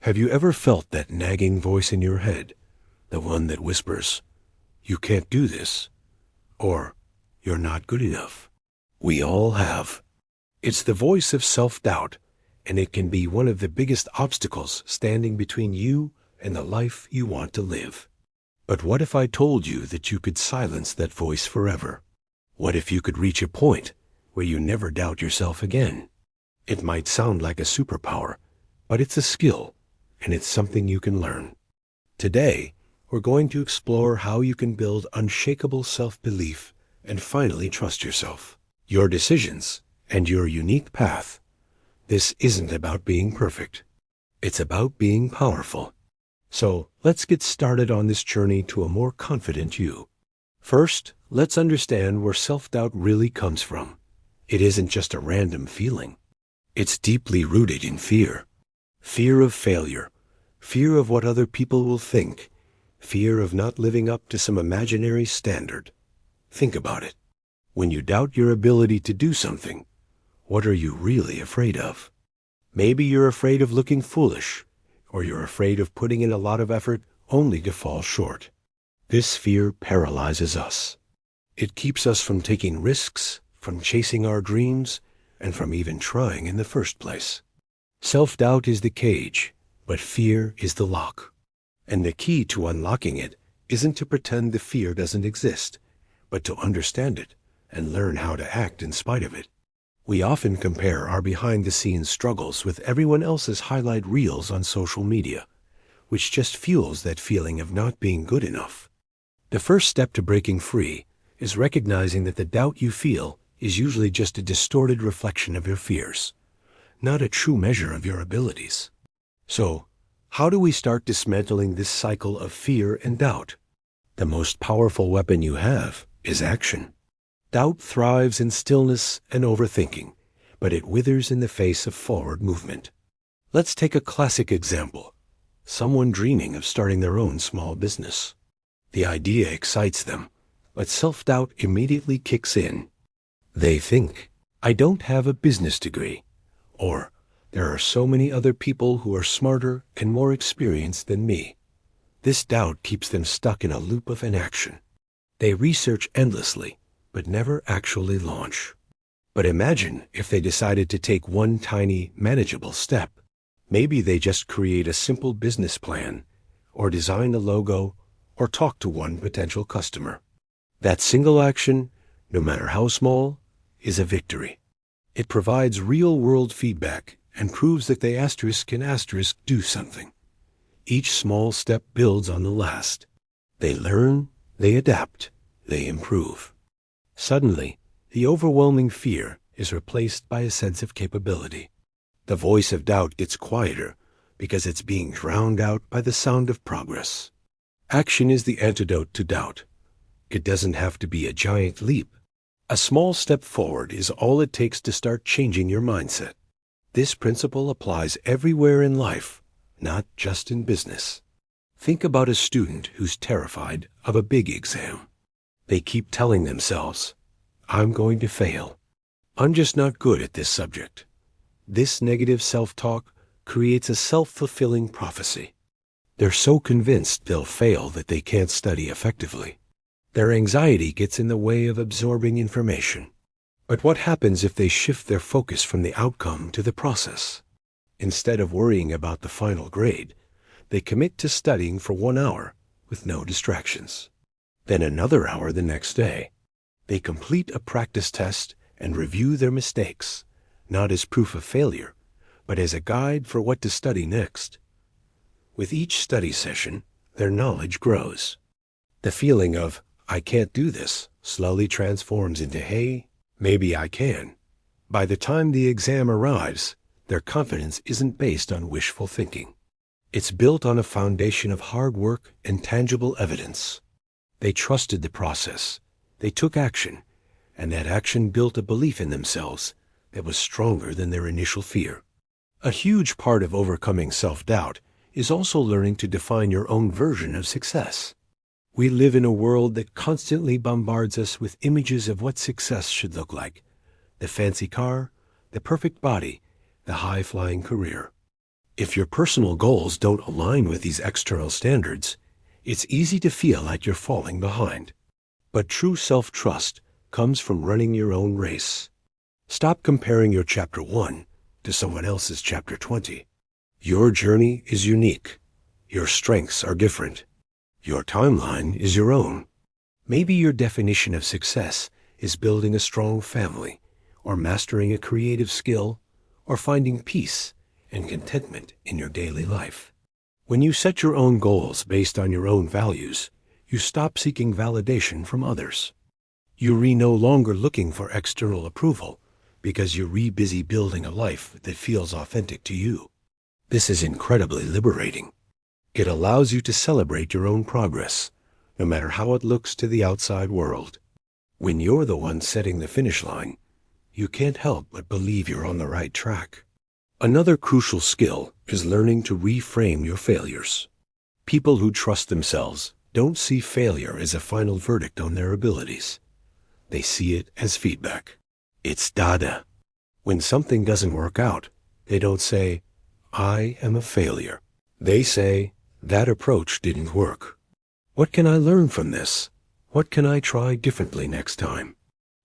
Have you ever felt that nagging voice in your head, the one that whispers, "You can't do this," or "You're not good enough"? We all have. It's the voice of self-doubt, and it can be one of the biggest obstacles standing between you and the life you want to live. But what if I told you that you could silence that voice forever? What if you could reach a point where you never doubt yourself again? It might sound like a superpower, but it's a skill, and it's something you can learn. Today, we're going to explore how you can build unshakable self-belief and finally trust yourself, your decisions, and your unique path. This isn't about being perfect. It's about being powerful. So let's get started on this journey to a more confident you. First, let's understand where self-doubt really comes from. It isn't just a random feeling. It's deeply rooted in fear. Fear of failure, fear of what other people will think, fear of not living up to some imaginary standard. Think about it. When you doubt your ability to do something, what are you really afraid of? Maybe you're afraid of looking foolish, or you're afraid of putting in a lot of effort only to fall short. This fear paralyzes us. It keeps us from taking risks, from chasing our dreams, and from even trying in the first place. Self-doubt is the cage, but fear is the lock. And the key to unlocking it isn't to pretend the fear doesn't exist, but to understand it and learn how to act in spite of it. We often compare our behind-the-scenes struggles with everyone else's highlight reels on social media, which just fuels that feeling of not being good enough. The first step to breaking free is recognizing that the doubt you feel is usually just a distorted reflection of your fears, not a true measure of your abilities. So, how do we start dismantling this cycle of fear and doubt? The most powerful weapon you have is action. Doubt thrives in stillness and overthinking, but it withers in the face of forward movement. Let's take a classic example. Someone dreaming of starting their own small business. The idea excites them, but self-doubt immediately kicks in. They think, "I don't have a business degree," or "There are so many other people who are smarter and more experienced than me." This doubt keeps them stuck in a loop of inaction. They research endlessly, but never actually launch. But imagine if they decided to take one tiny, manageable step. Maybe they just create a simple business plan, or design a logo, or talk to one potential customer. That single action, no matter how small, is a victory. It provides real-world feedback and proves that they can do something. Each small step builds on the last. They learn, they adapt, they improve. Suddenly, the overwhelming fear is replaced by a sense of capability. The voice of doubt gets quieter because it's being drowned out by the sound of progress. Action is the antidote to doubt. It doesn't have to be a giant leap. A small step forward is all it takes to start changing your mindset. This principle applies everywhere in life, not just in business. Think about a student who's terrified of a big exam. They keep telling themselves, "I'm going to fail. I'm just not good at this subject." This negative self-talk creates a self-fulfilling prophecy. They're so convinced they'll fail that they can't study effectively. Their anxiety gets in the way of absorbing information. But what happens if they shift their focus from the outcome to the process? Instead of worrying about the final grade, they commit to studying for 1 hour with no distractions. Then another hour the next day. They complete a practice test and review their mistakes, not as proof of failure, but as a guide for what to study next. With each study session, their knowledge grows. The feeling of, "I can't do this," slowly transforms into, "Hey, maybe I can." By the time the exam arrives, their confidence isn't based on wishful thinking. It's built on a foundation of hard work and tangible evidence. They trusted the process, they took action, and that action built a belief in themselves that was stronger than their initial fear. A huge part of overcoming self-doubt is also learning to define your own version of success. We live in a world that constantly bombards us with images of what success should look like: the fancy car, the perfect body, the high-flying career. If your personal goals don't align with these external standards, it's easy to feel like you're falling behind. But true self-trust comes from running your own race. Stop comparing your chapter 1 to someone else's chapter 20. Your journey is unique. Your strengths are different. Your timeline is your own. Maybe your definition of success is building a strong family, or mastering a creative skill, or finding peace and contentment in your daily life. When you set your own goals based on your own values, you stop seeking validation from others. You're no longer looking for external approval because you're busy building a life that feels authentic to you. This is incredibly liberating. It allows you to celebrate your own progress, no matter how it looks to the outside world. When you're the one setting the finish line, you can't help but believe you're on the right track. Another crucial skill is learning to reframe your failures. People who trust themselves don't see failure as a final verdict on their abilities. They see it as feedback. It's data. When something doesn't work out, they don't say, "I am a failure." They say, "That approach didn't work. What can I learn from this? What can I try differently next time?"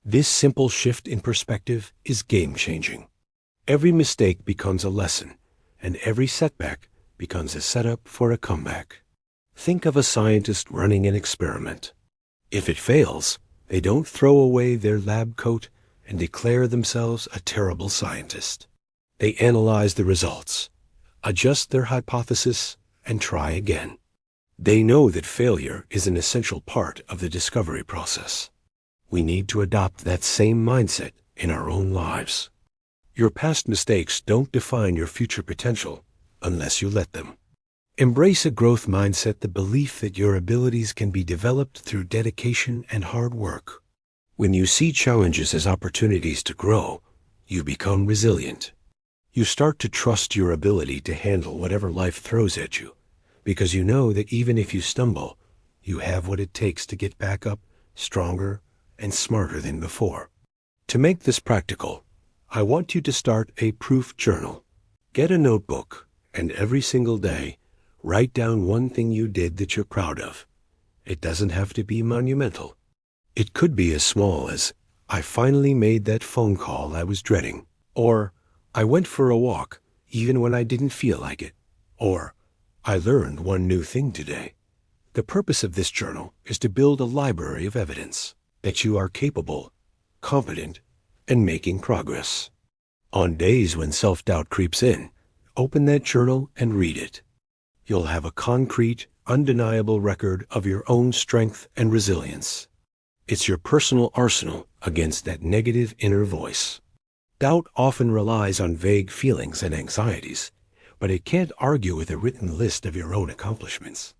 This simple shift in perspective is game-changing. Every mistake becomes a lesson, and every setback becomes a setup for a comeback. Think of a scientist running an experiment. If it fails, they don't throw away their lab coat and declare themselves a terrible scientist. They analyze the results, adjust their hypothesis, and try again. They know that failure is an essential part of the discovery process. We need to adopt that same mindset in our own lives. Your past mistakes don't define your future potential unless you let them. Embrace a growth mindset, the belief that your abilities can be developed through dedication and hard work. When you see challenges as opportunities to grow, you become resilient. You start to trust your ability to handle whatever life throws at you, because you know that even if you stumble, you have what it takes to get back up stronger and smarter than before. To make this practical, I want you to start a proof journal. Get a notebook, and every single day, write down one thing you did that you're proud of. It doesn't have to be monumental. It could be as small as, "I finally made that phone call I was dreading," or "I went for a walk even when I didn't feel like it," or "I learned one new thing today." The purpose of this journal is to build a library of evidence that you are capable, competent, and making progress. On days when self-doubt creeps in, open that journal and read it. You'll have a concrete, undeniable record of your own strength and resilience. It's your personal arsenal against that negative inner voice. Doubt often relies on vague feelings and anxieties, but it can't argue with a written list of your own accomplishments.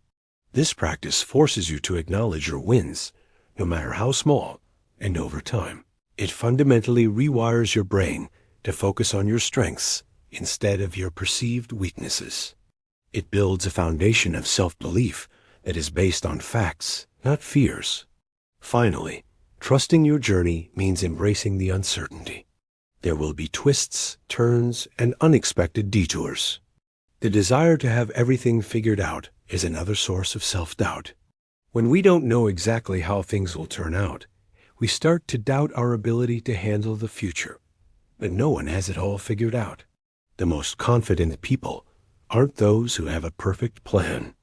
This practice forces you to acknowledge your wins, no matter how small, and over time. It fundamentally rewires your brain to focus on your strengths instead of your perceived weaknesses. It builds a foundation of self-belief that is based on facts, not fears. Finally, trusting your journey means embracing the uncertainty. There will be twists, turns, and unexpected detours. The desire to have everything figured out is another source of self-doubt. When we don't know exactly how things will turn out, we start to doubt our ability to handle the future. But no one has it all figured out. The most confident people aren't those who have a perfect plan.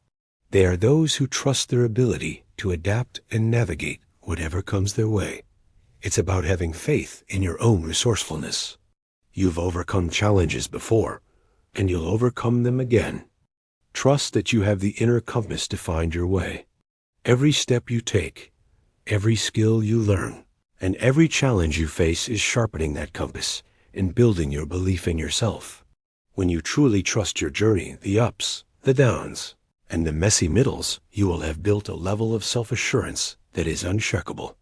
They are those who trust their ability to adapt and navigate whatever comes their way. It's about having faith in your own resourcefulness. You've overcome challenges before, and you'll overcome them again. Trust that you have the inner compass to find your way. Every step you take, every skill you learn, and every challenge you face is sharpening that compass and building your belief in yourself. When you truly trust your journey, the ups, the downs, and the messy middles, you will have built a level of self-assurance that is unshakable.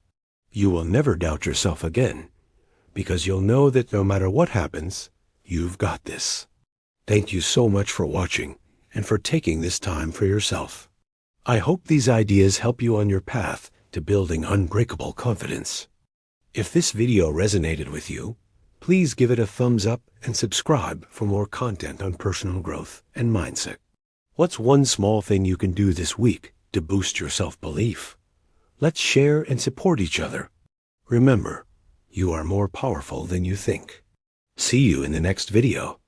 You will never doubt yourself again, because you'll know that no matter what happens, you've got this. Thank you so much for watching and for taking this time for yourself. I hope these ideas help you on your path to building unbreakable confidence. If this video resonated with you, Please give it a thumbs up and subscribe for more content on personal growth and mindset. What's one small thing you can do this week to boost your self-belief? Let's share and support each other. Remember, you are more powerful than you think. See you in the next video.